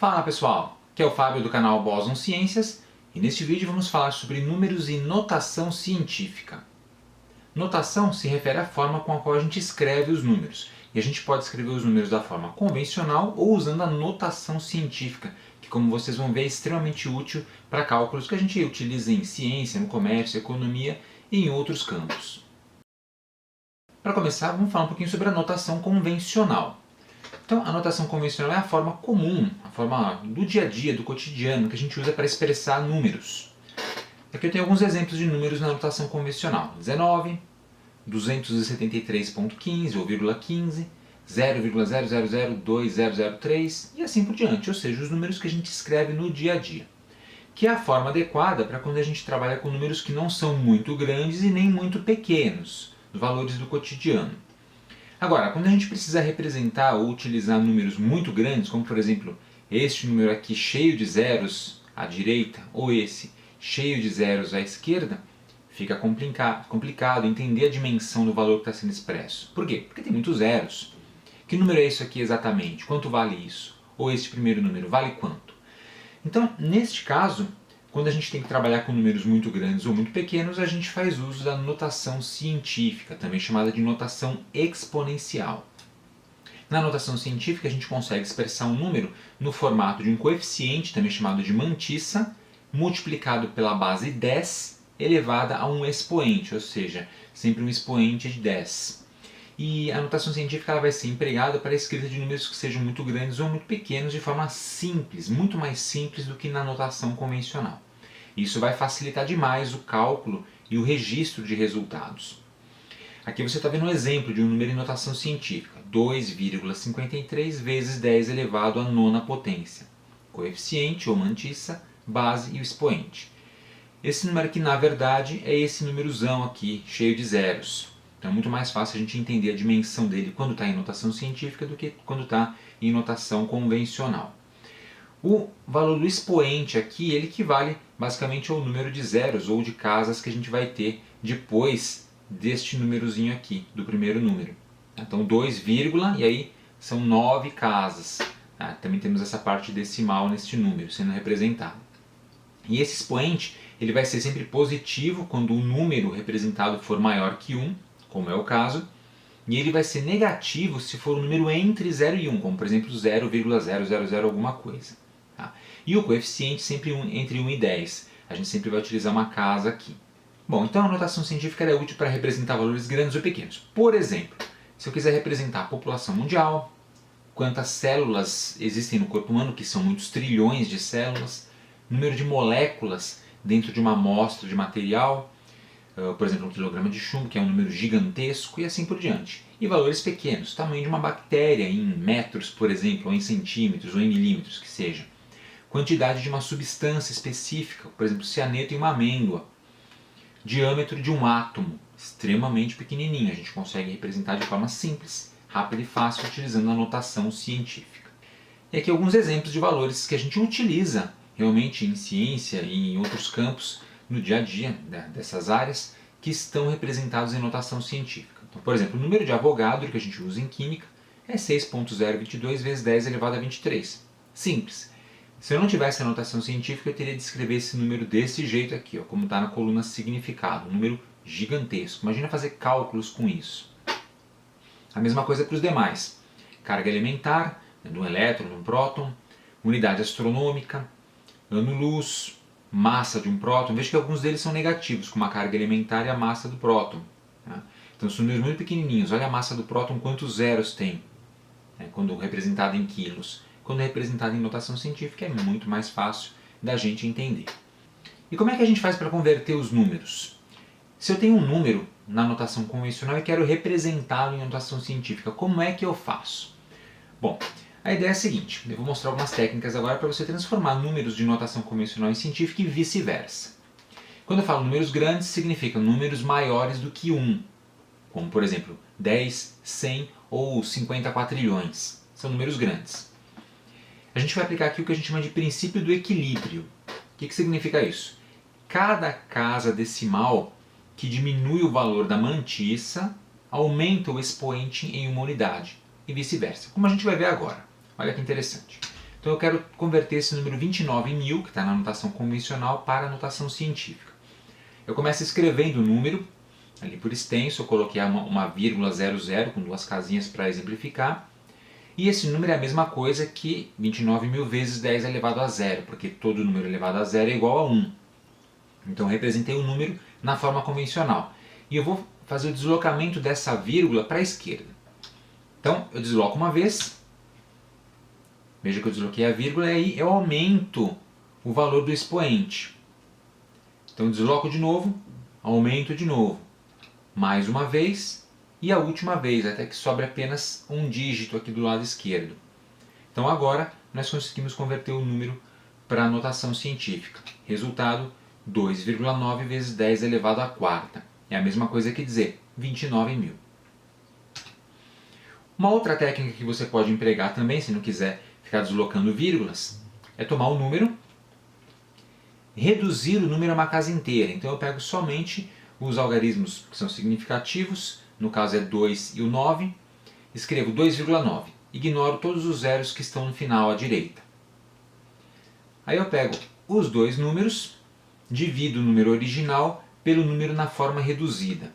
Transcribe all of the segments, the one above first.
Fala pessoal, aqui é o Fábio do canal Boson Ciências e neste vídeo vamos falar sobre números e notação científica. Notação se refere à forma com a qual a gente escreve os números. E a gente pode escrever os números da forma convencional ou usando a notação científica, que como vocês vão ver é extremamente útil para cálculos que a gente utiliza em ciência, no comércio, economia e em outros campos. Para começar, vamos falar um pouquinho sobre a notação convencional. Então, a notação convencional é a forma comum, a forma do dia a dia, do cotidiano, que a gente usa para expressar números. Aqui eu tenho alguns exemplos de números na notação convencional. 19, 273.15 ou 0,15, 0,000203 e assim por diante, ou seja, os números que a gente escreve no dia a dia. Que é a forma adequada para quando a gente trabalha com números que não são muito grandes e nem muito pequenos, os valores do cotidiano. Agora, quando a gente precisa representar ou utilizar números muito grandes, como por exemplo este número aqui cheio de zeros à direita ou esse cheio de zeros à esquerda, fica complicado entender a dimensão do valor que está sendo expresso. Por quê? Porque tem muitos zeros. Que número é isso aqui exatamente? Quanto vale isso? Ou este primeiro número vale quanto? Então, neste caso, quando a gente tem que trabalhar com números muito grandes ou muito pequenos, a gente faz uso da notação científica, também chamada de notação exponencial. Na notação científica, a gente consegue expressar um número no formato de um coeficiente, também chamado de mantissa, multiplicado pela base 10, elevada a um expoente, ou seja, sempre um expoente de 10. E a notação científica ela vai ser empregada para a escrita de números que sejam muito grandes ou muito pequenos de forma simples, muito mais simples do que na notação convencional. Isso vai facilitar demais o cálculo e o registro de resultados. Aqui você está vendo um exemplo de um número em notação científica, 2,53 vezes 10 elevado à nona potência. Coeficiente ou mantissa, base e o expoente. Esse número aqui, na verdade, é esse númerozão aqui, cheio de zeros. Então é muito mais fácil a gente entender a dimensão dele quando está em notação científica do que quando está em notação convencional. O valor do expoente aqui, ele equivale basicamente ao número de zeros ou de casas que a gente vai ter depois deste númerozinho aqui, do primeiro número. Então 2, e aí são 9 casas. Também temos essa parte decimal neste número sendo representado. E esse expoente ele vai ser sempre positivo quando o número representado for maior que 1, como é o caso, e ele vai ser negativo se for um número entre 0 e 1, como por exemplo 0,000 alguma coisa. Tá? E o coeficiente sempre entre 1 e 10. A gente sempre vai utilizar uma casa aqui. Bom, então a notação científica é útil para representar valores grandes ou pequenos. Por exemplo, se eu quiser representar a população mundial, quantas células existem no corpo humano, que são muitos trilhões de células, número de moléculas dentro de uma amostra de material, por exemplo, um quilograma de chumbo, que é um número gigantesco, e assim por diante. E valores pequenos, tamanho de uma bactéria em metros, por exemplo, ou em centímetros, ou em milímetros, que seja. Quantidade de uma substância específica, por exemplo, cianeto em uma amêndoa. Diâmetro de um átomo, extremamente pequenininho, a gente consegue representar de forma simples, rápida e fácil, utilizando a notação científica. E aqui alguns exemplos de valores que a gente utiliza realmente em ciência e em outros campos, no dia a dia dessas áreas, que estão representados em notação científica. Então, por exemplo, o número de Avogadro que a gente usa em química é 6.022 vezes 10 elevado a 23. Simples. Se eu não tivesse a notação científica, eu teria de escrever esse número desse jeito aqui, ó, como está na coluna significado, um número gigantesco. Imagina fazer cálculos com isso. A mesma coisa para os demais. Carga elementar, de um elétron, de um próton, unidade astronômica, ano-luz, massa de um próton. Veja que alguns deles são negativos, como a carga elementar e a massa do próton. Tá? Então são números muito pequenininhos. Olha a massa do próton, quantos zeros tem, quando representado em quilos. Quando representado em notação científica é muito mais fácil da gente entender. E como é que a gente faz para converter os números? Se eu tenho um número na notação convencional e quero representá-lo em notação científica, como é que eu faço? Bom, a ideia é a seguinte, eu vou mostrar algumas técnicas agora para você transformar números de notação convencional em científica e vice-versa. Quando eu falo números grandes, significa números maiores do que 1, como por exemplo 10, 100 ou 50 quatrilhões. São números grandes. A gente vai aplicar aqui o que a gente chama de princípio do equilíbrio. O que significa isso? Cada casa decimal que diminui o valor da mantissa aumenta o expoente em uma unidade, e vice-versa, como a gente vai ver agora. Olha que interessante. Então eu quero converter esse número 29.000, que está na notação convencional, para a notação científica. Eu começo escrevendo o número, ali por extenso, eu coloquei uma vírgula 00 com duas casinhas para exemplificar. E esse número é a mesma coisa que 29.000 vezes 10 elevado a zero, porque todo número elevado a zero é igual a 1. Então eu representei o número na forma convencional. E eu vou fazer o deslocamento dessa vírgula para a esquerda. Então eu desloco uma vez, veja que eu desloquei a vírgula e aí eu aumento o valor do expoente. Então eu desloco de novo, aumento de novo, mais uma vez e a última vez, até que sobre apenas um dígito aqui do lado esquerdo. Então agora nós conseguimos converter o número para a notação científica. Resultado, 2,9 vezes 10 elevado à quarta. É a mesma coisa que dizer 29.000. Uma outra técnica que você pode empregar também, se não quiser ficar deslocando vírgulas, é tomar o número, reduzir o número a uma casa inteira. Então eu pego somente os algarismos que são significativos, no caso é 2 e o 9, escrevo 2,9. Ignoro todos os zeros que estão no final à direita. Aí eu pego os dois números, divido o número original pelo número na forma reduzida.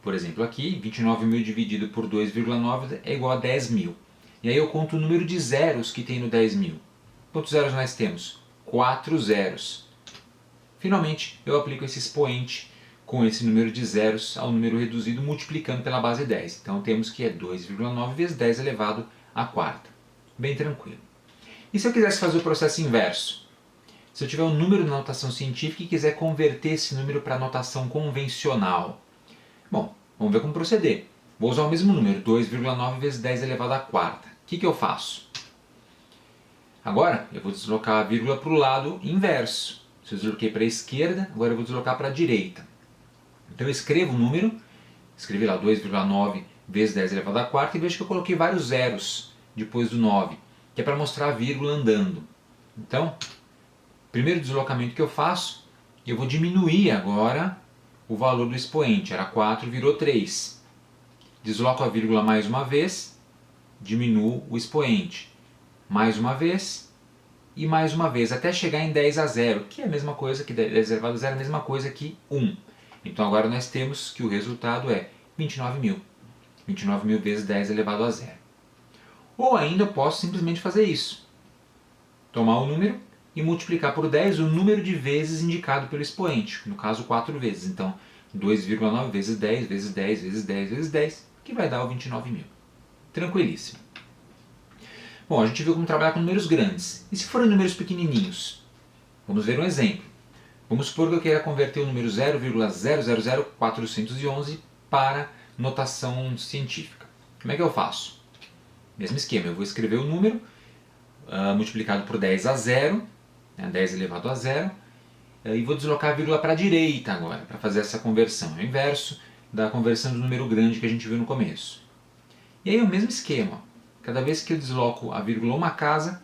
Por exemplo, aqui, 29.000 dividido por 2,9 é igual a 10.000. E aí eu conto o número de zeros que tem no 10.000. Quantos zeros nós temos? 4 zeros. Finalmente, eu aplico esse expoente com esse número de zeros ao número reduzido multiplicando pela base 10. Então temos que é 2,9 vezes 10 elevado à quarta. Bem tranquilo. E se eu quisesse fazer o processo inverso? Se eu tiver um número na notação científica e quiser converter esse número para a notação convencional? Bom, vamos ver como proceder. Vou usar o mesmo número, 2,9 vezes 10 elevado à quarta. O que eu faço? Agora eu vou deslocar a vírgula para o lado inverso. Se eu desloquei para a esquerda, agora eu vou deslocar para a direita. Então eu escrevo o número, escrevi lá 2,9 vezes 10 elevado à quarta e vejo que eu coloquei vários zeros depois do 9, que é para mostrar a vírgula andando. Então, primeiro deslocamento que eu faço, eu vou diminuir agora o valor do expoente. Era 4, virou 3. Desloco a vírgula mais uma vez, diminuo o expoente. Mais uma vez e mais uma vez, até chegar em 10 a 0, que é a mesma coisa que 10 elevado a 0, é a mesma coisa que 1. Então agora nós temos que o resultado é 29.000. 29.000 vezes 10 elevado a 0. Ou ainda eu posso simplesmente fazer isso. Tomar o número e multiplicar por 10 o número de vezes indicado pelo expoente, no caso 4 vezes. Então 2,9 vezes 10 vezes 10 vezes 10 vezes 10, que vai dar o 29.000. Tranquilíssimo. Bom, a gente viu como trabalhar com números grandes. E se forem números pequenininhos? Vamos ver um exemplo. Vamos supor que eu queira converter o número 0,000411 para notação científica. Como é que eu faço? Mesmo esquema, eu vou escrever o número multiplicado por 10 a 0, 10 elevado a 0, e vou deslocar a vírgula para a direita agora, para fazer essa conversão. É o inverso da conversão do número grande que a gente viu no começo. E aí é o mesmo esquema. Cada vez que eu desloco a vírgula uma casa,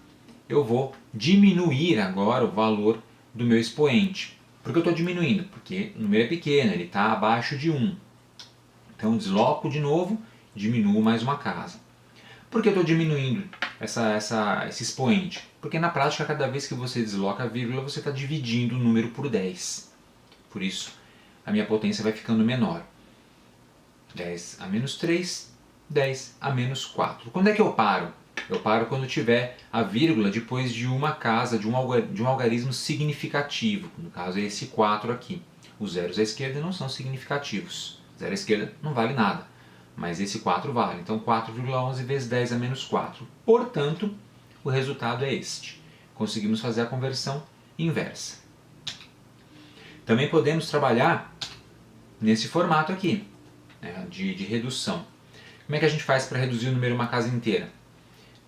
eu vou diminuir agora o valor do meu expoente. Por que eu estou diminuindo? Porque o número é pequeno, ele está abaixo de 1. Então desloco de novo, diminuo mais uma casa. Por que eu estou diminuindo esse expoente? Porque na prática, cada vez que você desloca a vírgula, você está dividindo o número por 10. Por isso, a minha potência vai ficando menor. 10 a menos 3, 10 a menos 4. Quando é que eu paro? Eu paro quando tiver a vírgula depois de uma casa, de um algarismo significativo. No caso é esse 4 aqui. Os zeros à esquerda não são significativos. Zero à esquerda não vale nada. Mas esse 4 vale. Então 4,11 vezes 10 a menos 4. Portanto, o resultado é este. Conseguimos fazer a conversão inversa. Também podemos trabalhar nesse formato aqui, né, de redução. Como é que a gente faz para reduzir o número uma casa inteira?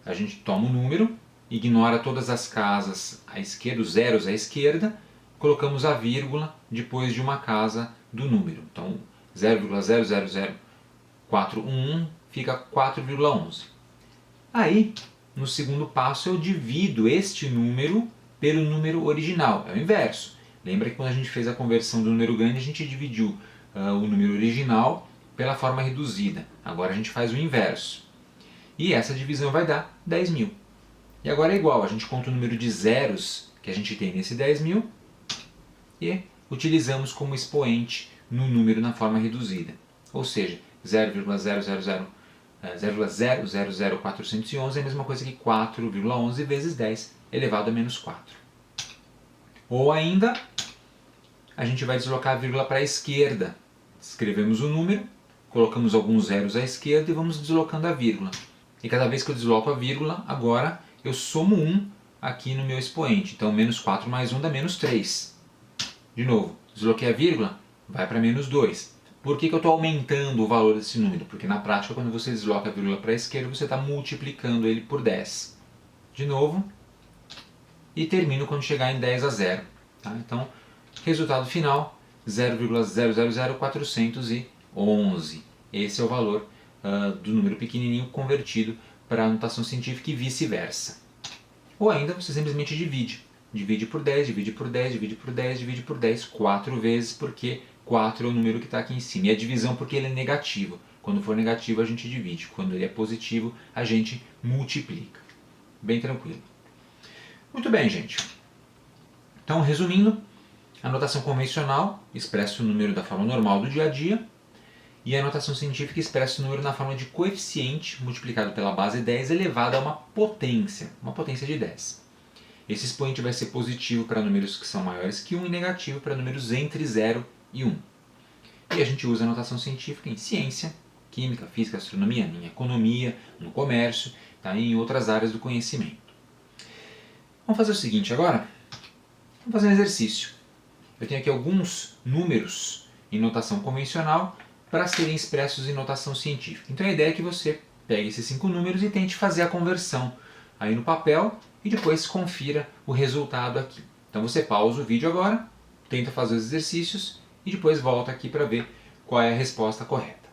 A gente toma o número, ignora todas as casas à esquerda, os zeros à esquerda, colocamos a vírgula depois de uma casa do número. Então 0,000411 fica 4,11. Aí, no segundo passo, eu divido este número pelo número original. É o inverso. Lembra que quando a gente fez a conversão do número grande, a gente dividiu o número original pela forma reduzida. Agora a gente faz o inverso. E essa divisão vai dar 10.000. E agora é igual, a gente conta o número de zeros que a gente tem nesse 10.000 e utilizamos como expoente no número na forma reduzida. Ou seja, 0,000411 é a mesma coisa que 4,11 vezes 10 elevado a menos 4. Ou ainda, a gente vai deslocar a vírgula para a esquerda. Escrevemos o número, colocamos alguns zeros à esquerda e vamos deslocando a vírgula. E cada vez que eu desloco a vírgula, agora eu somo 1 aqui no meu expoente. Então, menos 4 mais 1 dá menos 3. De novo, desloquei a vírgula, vai para menos 2. Por que eu estou aumentando o valor desse número? Porque na prática, quando você desloca a vírgula para a esquerda, você está multiplicando ele por 10. De novo, e termino quando chegar em 10 a 0. Tá? Então, resultado final, 0,000411. Esse é o valor do número pequenininho convertido para a notação científica e vice-versa. Ou ainda, você simplesmente divide. Divide por 10, divide por 10, divide por 10, divide por 10, 4 vezes, porque 4 é o número que está aqui em cima. E a divisão porque ele é negativo. Quando for negativo, a gente divide. Quando ele é positivo, a gente multiplica. Bem tranquilo. Muito bem, gente. Então, resumindo, a notação convencional expressa o número da forma normal do dia a dia e a notação científica expressa o número na forma de coeficiente multiplicado pela base 10 elevado a uma potência de 10. Esse expoente vai ser positivo para números que são maiores que 1 e negativo para números entre 0 e 1. E a gente usa a notação científica em ciência, química, física, astronomia, em economia, no comércio, tá? E em outras áreas do conhecimento. Vamos fazer o seguinte agora. Vamos fazer um exercício. Eu tenho aqui alguns números em notação convencional para serem expressos em notação científica. Então a ideia é que você pegue esses 5 números e tente fazer a conversão aí no papel e depois confira o resultado aqui. Então você pausa o vídeo agora, tenta fazer os exercícios e depois volta aqui para ver qual é a resposta correta.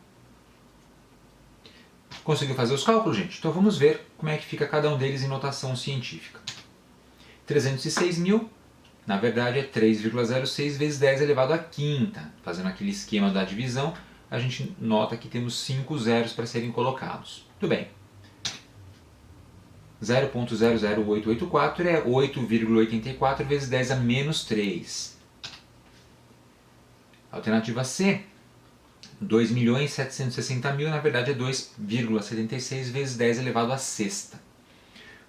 Conseguiu fazer os cálculos, gente? Então vamos ver como é que fica cada um deles em notação científica. 306.000, na verdade é 3,06 vezes 10 elevado à quinta. Fazendo aquele esquema da divisão, a gente nota que temos 5 zeros para serem colocados. Muito bem. 0,00884 é 8,84 vezes 10 a menos 3. Alternativa C, 2.760.000, na verdade é 2,76 vezes 10 elevado à sexta.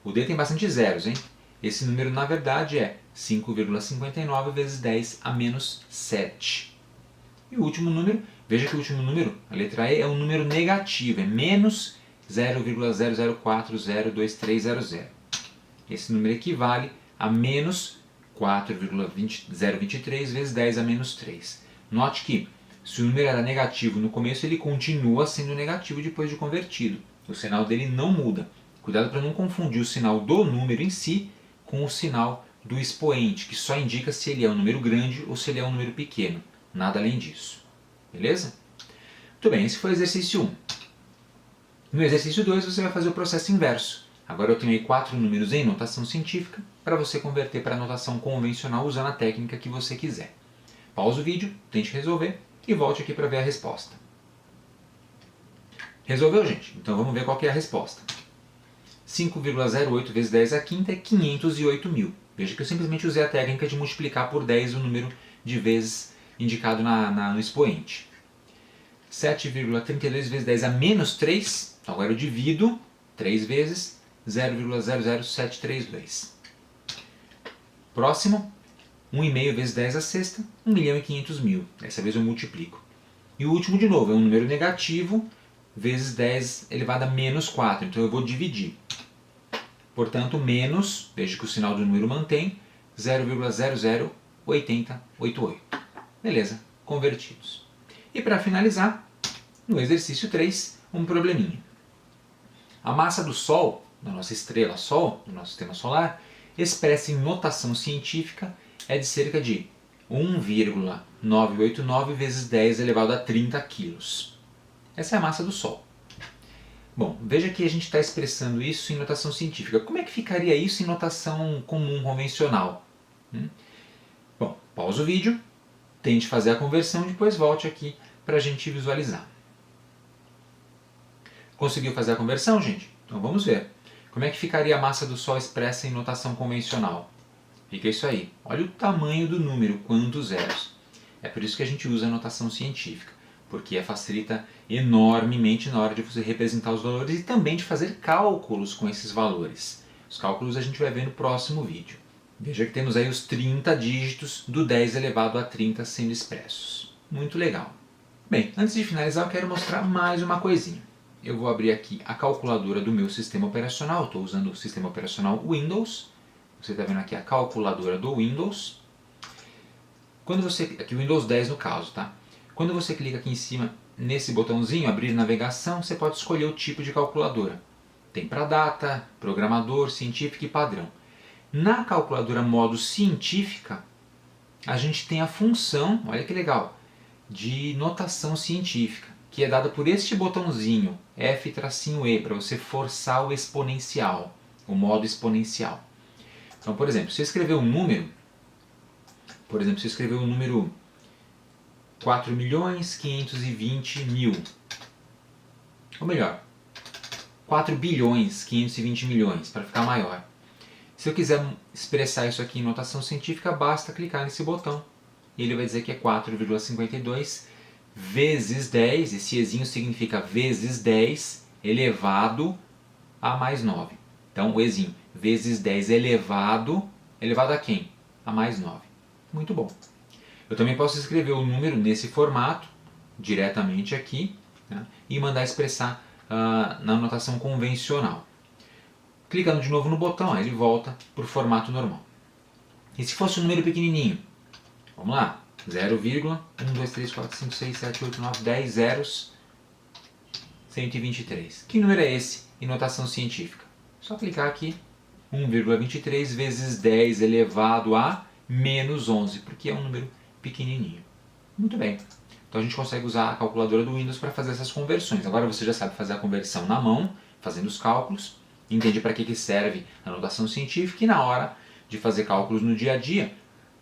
O D tem bastante zeros, hein? Esse número, na verdade, é 5,59 vezes 10 a menos 7. E o último número, veja que o último número, a letra E, é um número negativo, é menos 0,00402300. Esse número equivale a menos 4,023 vezes 10 a menos 3. Note que, se o número era negativo no começo, ele continua sendo negativo depois de convertido. O sinal dele não muda. Cuidado para não confundir o sinal do número em si com o sinal do expoente, que só indica se ele é um número grande ou se ele é um número pequeno. Nada além disso. Beleza? Muito bem, esse foi o exercício 1. No exercício 2 você vai fazer o processo inverso. Agora eu tenho aí 4 números em notação científica para você converter para a notação convencional usando a técnica que você quiser. Pausa o vídeo, tente resolver e volte aqui para ver a resposta. Resolveu, gente? Então vamos ver qual que é a resposta. 5,08 vezes 10 à quinta é 508.000. Veja que eu simplesmente usei a técnica de multiplicar por 10 o número de vezes indicado no expoente. 7,32 vezes 10 a menos 3, agora eu divido 3 vezes 0,00732. Próximo, 1,5 vezes 10 à sexta, 1.500.000. Dessa vez eu multiplico. E o último, de novo, é um número negativo vezes 10 elevado a menos 4. Então eu vou dividir. Portanto, menos, veja que o sinal do número mantém, 0,008088. Beleza, convertidos. E para finalizar, no exercício 3, um probleminha. A massa do Sol, da nossa estrela Sol, do nosso sistema solar, expressa em notação científica, é de cerca de 1,989 vezes 10 elevado a 30 quilos. Essa é a massa do Sol. Bom, veja que a gente está expressando isso em notação científica. Como é que ficaria isso em notação comum, convencional? Bom, pausa o vídeo, tente fazer a conversão e depois volte aqui para a gente visualizar. Conseguiu fazer a conversão, gente? Então vamos ver. Como é que ficaria a massa do Sol expressa em notação convencional? Fica isso aí. Olha o tamanho do número, quantos zeros. É por isso que a gente usa a notação científica, porque facilita enormemente na hora de você representar os valores e também de fazer cálculos com esses valores. Os cálculos a gente vai ver no próximo vídeo. Veja que temos aí os 30 dígitos do 10 elevado a 30 sendo expressos. Muito legal. Bem, antes de finalizar eu quero mostrar mais uma coisinha. Eu vou abrir aqui a calculadora do meu sistema operacional. Estou usando o sistema operacional Windows. Você está vendo aqui a calculadora do Windows. Aqui o Windows 10 no caso, tá? Quando você clica aqui em cima nesse botãozinho, abrir navegação, você pode escolher o tipo de calculadora. Tem para data, programador, científica e padrão. Na calculadora modo científica, a gente tem a função, olha que legal, de notação científica, que é dada por este botãozinho, F-E, para você forçar o exponencial, o modo exponencial. Então, por exemplo, se eu escrever um número, se eu escrever o número 4.520.000, ou melhor, 4.520.000.000, para ficar maior. Se eu quiser expressar isso aqui em notação científica, basta clicar nesse botão. E ele vai dizer que é 4,52 vezes 10, esse ezinho significa vezes 10 elevado a mais 9. Então, o ezinho, vezes 10 elevado a quem? A mais 9. Muito bom. Eu também posso escrever o número nesse formato, diretamente aqui, né, e mandar expressar na notação convencional. Clicando de novo no botão, aí ele volta para o formato normal. E se fosse um número pequenininho? Vamos lá. 0, 1, 2, 3, 4, 5, 6, 7, 8, 9, 10 zeros, 123. Que número é esse em notação científica? Só clicar aqui, 1,23 vezes 10 elevado a menos 11, porque é um número pequenininho. Muito bem. Então a gente consegue usar a calculadora do Windows para fazer essas conversões. Agora você já sabe fazer a conversão na mão, fazendo os cálculos, entende para que serve a notação científica e na hora de fazer cálculos no dia a dia,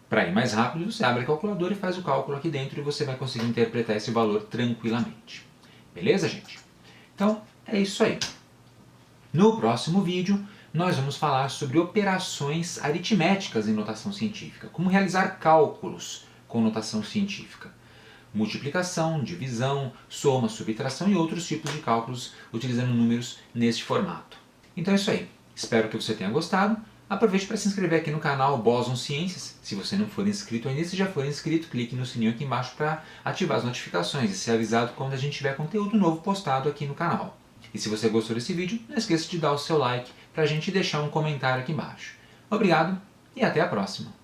para ir mais rápido, você abre a calculadora e faz o cálculo aqui dentro e você vai conseguir interpretar esse valor tranquilamente. Beleza, gente? Então, é isso aí. No próximo vídeo, nós vamos falar sobre operações aritméticas em notação científica. Como realizar cálculos com notação científica. Multiplicação, divisão, soma, subtração e outros tipos de cálculos utilizando números neste formato. Então é isso aí. Espero que você tenha gostado. Aproveite para se inscrever aqui no canal Boson Ciências. Se você não for inscrito ainda, se já for inscrito, clique no sininho aqui embaixo para ativar as notificações e ser avisado quando a gente tiver conteúdo novo postado aqui no canal. E se você gostou desse vídeo, não esqueça de dar o seu like para a gente deixar um comentário aqui embaixo. Obrigado e até a próxima!